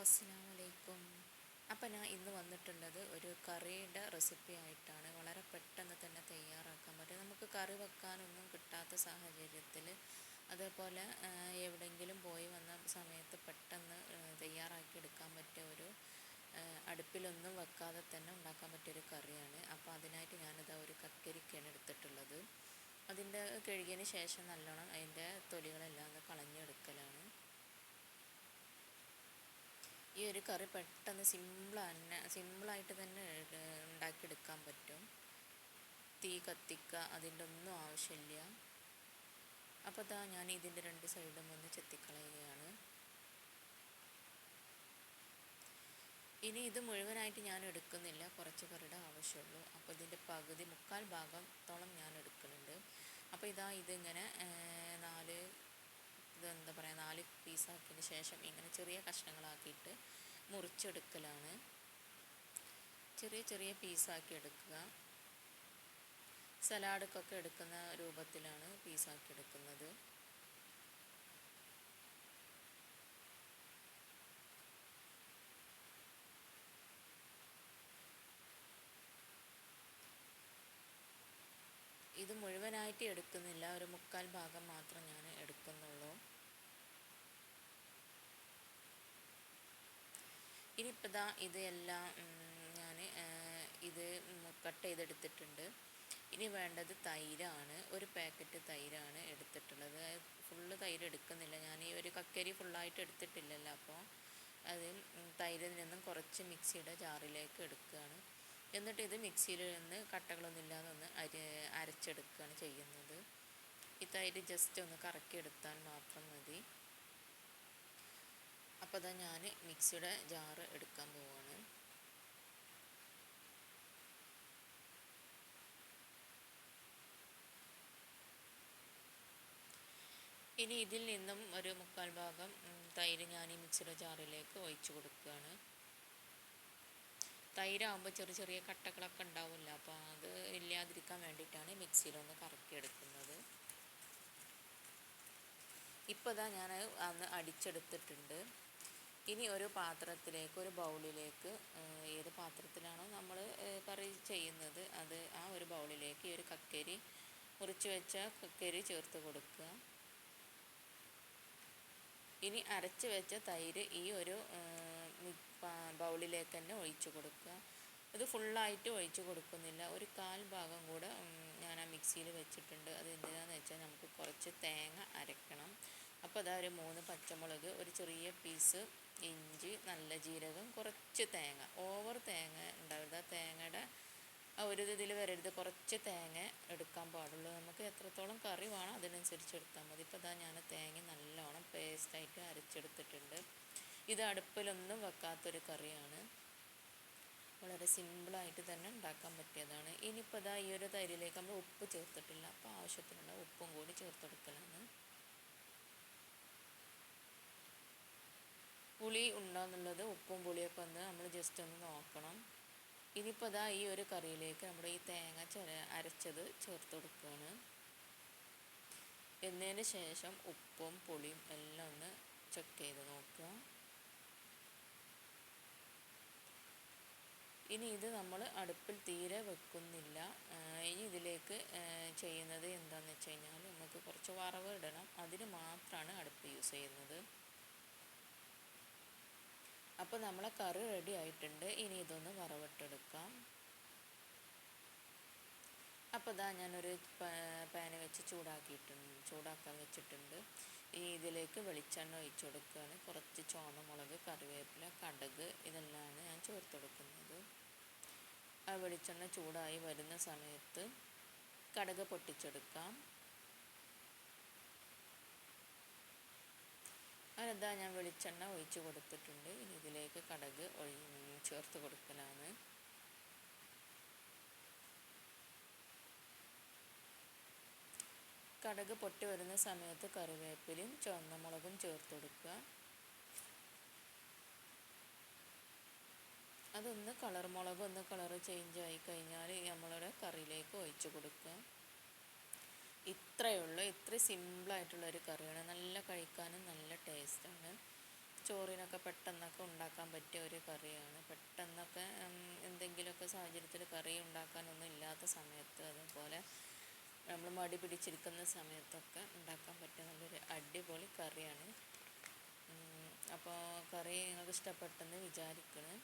അസ്സലാമു അലൈക്കും. അപ്പം ഞാൻ ഇന്ന് വന്നിട്ടുള്ളത് ഒരു കറിയുടെ റെസിപ്പി ആയിട്ടാണ്. വളരെ പെട്ടെന്ന് തന്നെ തയ്യാറാക്കാൻ പറ്റും. നമുക്ക് കറി വെക്കാനൊന്നും കിട്ടാത്ത സാഹചര്യത്തിൽ, അതേപോലെ എവിടെയെങ്കിലും പോയി വന്ന സമയത്ത് പെട്ടെന്ന് തയ്യാറാക്കി എടുക്കാൻ പറ്റിയ ഒരു അടുപ്പിലൊന്നും വെക്കാതെ തന്നെ ഉണ്ടാക്കാൻ പറ്റിയൊരു കറിയാണ്. അപ്പോൾ അതിനായിട്ട് ഞാനിതാ ഒരു കക്കരിക്കയാണ് എടുത്തിട്ടുള്ളത്. അതിൻ്റെ കഴുകിയതിന് ശേഷം നല്ലോണം അതിൻ്റെ തൊലികളെല്ലാം ഒന്ന് കളഞ്ഞെടുക്കലാണ്. ഈ ഒരു കറി പെട്ടെന്ന് സിമ്പിളായിട്ട് തന്നെ ഉണ്ടാക്കിയെടുക്കാൻ പറ്റും. തീ കത്തിക്കുക അതിൻ്റെ ഒന്നും ആവശ്യമില്ല. അപ്പോൾ ഞാൻ ഇതിൻ്റെ രണ്ട് സൈഡും ഒന്ന് ചെത്തിക്കളയുകയാണ്. ഇനി ഇത് മുഴുവനായിട്ട് ഞാൻ എടുക്കുന്നില്ല, കുറച്ച് കറിയുടെ ആവശ്യമുള്ളൂ. അപ്പോൾ ഇതിൻ്റെ പകുതി മുക്കാൽ ഭാഗത്തോളം ഞാൻ എടുക്കുന്നുണ്ട്. അപ്പോൾ ഇതിങ്ങനെ നാല് പീസാക്കിയതിന് ശേഷം ഇങ്ങനെ ചെറിയ കഷ്ണങ്ങളാക്കിയിട്ട് മുറിച്ചെടുക്കലാണ്. ചെറിയ ചെറിയ പീസാക്കി എടുക്കുക. സലാഡൊക്കെ എടുക്കുന്ന രൂപത്തിലാണ് പീസാക്കി എടുക്കുന്നത്. ഇത് മുഴുവനായിട്ട് എടുക്കുന്നില്ല, ഒരു മുക്കാൽ ഭാഗം മാത്രം ഞാൻ എടുക്കുന്നുള്ളൂ. ഇനിയിപ്പോൾ ഇതെല്ലാം ഞാൻ ഇത് കട്ട് ചെയ്തെടുത്തിട്ടുണ്ട്. ഇനി വേണ്ടത് തൈരാണ്. ഒരു പാക്കറ്റ് തൈരാണ് എടുത്തിട്ടുള്ളത്. ഫുള്ള് തൈര് എടുക്കുന്നില്ല, ഞാൻ ഈ ഒരു കക്കരി ഫുള്ളായിട്ട് എടുത്തിട്ടില്ലല്ലോ. അപ്പോൾ അത് തൈരിൽ നിന്നും കുറച്ച് മിക്സിയുടെ ജാറിലേക്ക് എടുക്കുകയാണ്. എന്നിട്ട് ഇത് മിക്സിയിൽ നിന്ന് കട്ടകളൊന്നും ഇല്ലാതെ ഒന്ന് അരച്ചെടുക്കുകയാണ് ചെയ്യുന്നത്. ഈ തൈര് ജസ്റ്റ് ഒന്ന് കറക്കിയെടുത്താൽ മാത്രം മതി. അപ്പോൾ ഞാൻ മിക്സിയുടെ ജാറ് എടുക്കാൻ പോവുകയാണ്. ഇനി ഇതിൽ നിന്നും ഒരു മുക്കാൽ ഭാഗം തൈര് ഞാൻ ഈ മിക്സിയുടെ ജാറിലേക്ക് ഒഴിച്ചു കൊടുക്കുകയാണ്. തൈരാകുമ്പോൾ ചെറിയ ചെറിയ കട്ടകളൊക്കെ ഉണ്ടാവില്ല, അപ്പോൾ അത് ഇല്ലാതിരിക്കാൻ വേണ്ടിയിട്ടാണ് മിക്സിയിലൊന്ന് കറക്കിയെടുക്കുന്നത്. ഇപ്പോൾ ഞാൻ അന്ന് അടിച്ചെടുത്തിട്ടുണ്ട്. ഇനി ഒരു പാത്രത്തിലേക്ക്, ഒരു ബൗളിലേക്ക്, ഏത് പാത്രത്തിലാണോ നമ്മൾ കറി ചെയ്യുന്നത് ആ ഒരു ബൗളിലേക്ക് ഈ ഒരു കക്കരി, മുറിച്ച് വെച്ച കക്കരി ചേർത്ത് കൊടുക്കുക. ഇനി അരച്ച് വെച്ച തൈര് ഈ ഒരു ബൗളിലേക്ക് തന്നെ ഒഴിച്ചു കൊടുക്കുക. ഇത് ഫുള്ളായിട്ട് ഒഴിച്ചു കൊടുക്കുന്നില്ല, ഒരു കാൽ ഭാഗം കൂടെ ഞാൻ ആ മിക്സിയിൽ വെച്ചിട്ടുണ്ട്. അത് എന്തിനാണെന്ന് വെച്ചാൽ നമുക്ക് കുറച്ച് തേങ്ങ അരക്കണം. അപ്പോൾ ഒരു 3 പച്ചമുളക്, ഒരു ചെറിയ പീസ് ഇഞ്ചി, നല്ല ജീരകം, കുറച്ച് തേങ്ങ. ഓവർ തേങ്ങ ഉണ്ടാവരുത്, ആ തേങ്ങയുടെ ആ ഒരു ഇതിൽ വരരുത്. കുറച്ച് തേങ്ങ എടുക്കാൻ പാടുള്ളൂ. നമുക്ക് എത്രത്തോളം കറി വേണം അതിനനുസരിച്ച് എടുത്താൽ മതി. ഇപ്പോൾ ഞാൻ തേങ്ങ നല്ലോണം പേസ്റ്റായിട്ട് അരച്ചെടുത്തിട്ടുണ്ട്. ഇത് അടുപ്പിലൊന്നും വെക്കാത്തൊരു കറിയാണ്, വളരെ സിമ്പിളായിട്ട് തന്നെ ഉണ്ടാക്കാൻ പറ്റിയതാണ്. ഇനിയിപ്പോൾ ഈ ഒരു തൈരിലേക്ക് നമ്മൾ ഉപ്പ് ചേർത്തിട്ടില്ല, അപ്പോൾ ആവശ്യത്തിനുള്ള ഉപ്പും കൂടി ചേർത്തെടുക്കലാണ്. പുളി ഉണ്ടോയെന്നുള്ളത്, ഉപ്പും പുളിയൊക്കെ നമ്മൾ ജസ്റ്റ് ഒന്ന് നോക്കണം. ഇനിയിപ്പോൾ ഈ ഒരു കറിയിലേക്ക് നമ്മുടെ ഈ തേങ്ങ അരച്ചത് ചേർത്ത് കൊടുക്കുകയാണ്. എന്നതിന് ശേഷം ഉപ്പും പുളിയും എല്ലാം ഒന്ന് ചെക്ക് ചെയ്ത് നോക്കുക. ഇനി ഇത് നമ്മൾ അടുപ്പിൽ തീരെ വെക്കുന്നില്ല. ഇനി ഇതിലേക്ക് ചെയ്യുന്നത് എന്താണെന്ന് വെച്ച് കഴിഞ്ഞാൽ നമുക്ക് കുറച്ച് വറവ് ഇടണം. അതിന് മാത്രമാണ് അടുപ്പ് യൂസ് ചെയ്യുന്നത്. അപ്പോൾ നമ്മളെ കറി റെഡി ആയിട്ടുണ്ട്. ഇനി ഇതൊന്ന് വറവിട്ടെടുക്കാം. അപ്പോൾ ഞാനൊരു പാന് വെച്ച് ചൂടാക്കാൻ വെച്ചിട്ടുണ്ട്. ഇതിലേക്ക് വെളിച്ചെണ്ണ ഒഴിച്ച് കൊടുക്കുകയാണ്. കുറച്ച് ചുവന്നമുളക്, കറിവേപ്പില, കടുക് ഇതെല്ലാമാണ് ഞാൻ ചേർത്ത് കൊടുക്കുന്നത്. ആ വെളിച്ചെണ്ണ ചൂടായി വരുന്ന സമയത്ത് കടുക് പൊട്ടിച്ചെടുക്കാം. അങ്ങനെ ഞാൻ വെളിച്ചെണ്ണ ഒഴിച്ച് കൊടുത്തിട്ടുണ്ട്. ഇനി ഇതിലേക്ക് കടുക് ചേർത്ത് കൊടുക്കലാണ്. കടുക് പൊട്ടി വരുന്ന സമയത്ത് കറിവേപ്പിലയും ചുവന്നമുളകും ചേർത്ത് കൊടുക്കുക. അതൊന്ന് മുളക് ഒന്ന് കളർ ചേഞ്ച് ആയി കഴിഞ്ഞാൽ നമ്മളുടെ കറിയിലേക്ക് ഒഴിച്ച് കൊടുക്കുക. ഇത്രയേ ഉള്ളൂ. ഇത്ര സിമ്പിളായിട്ടുള്ളൊരു കറിയാണ്. നല്ല കഴിക്കാനും നല്ല ടേസ്റ്റാണ്. ചോറിനൊക്കെ പെട്ടെന്നൊക്കെ ഉണ്ടാക്കാൻ പറ്റിയ ഒരു കറിയാണ്. പെട്ടെന്നൊക്കെ എന്തെങ്കിലുമൊക്കെ സാഹചര്യത്തിൽ കറി ഉണ്ടാക്കാനൊന്നും ഇല്ലാത്ത സമയത്ത്, അതുപോലെ നമ്മൾ മടി പിടിച്ചിരിക്കുന്ന സമയത്തൊക്കെ ഉണ്ടാക്കാൻ പറ്റിയ നല്ലൊരു അടിപൊളി കറിയാണ്. അപ്പോൾ കറി നിങ്ങൾക്ക് ഇഷ്ടപ്പെട്ടെന്ന് വിചാരിക്കണം.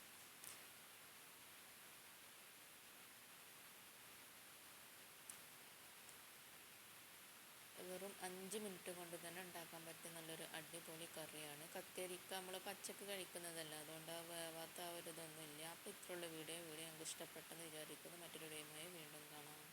വെറും 5 മിനിറ്റ് കൊണ്ട് തന്നെ ഉണ്ടാക്കാൻ പറ്റിയ നല്ലൊരു അടിപൊളി കറിയാണ്. കക്കരിക്ക നമ്മൾ പച്ചക്ക് കഴിക്കുന്നതല്ല, അതുകൊണ്ട് വേവാത്ത ആ ഒരു ഇതൊന്നും ഇല്ല. അപ്പോൾ ഇത്രയുള്ള വീഡിയോ ഞങ്ങൾക്ക് ഇഷ്ടപ്പെട്ടെന്ന് വിചാരിക്കുന്നു. മറ്റൊരു വീഡിയോയുമായി വീണ്ടും കാണാം.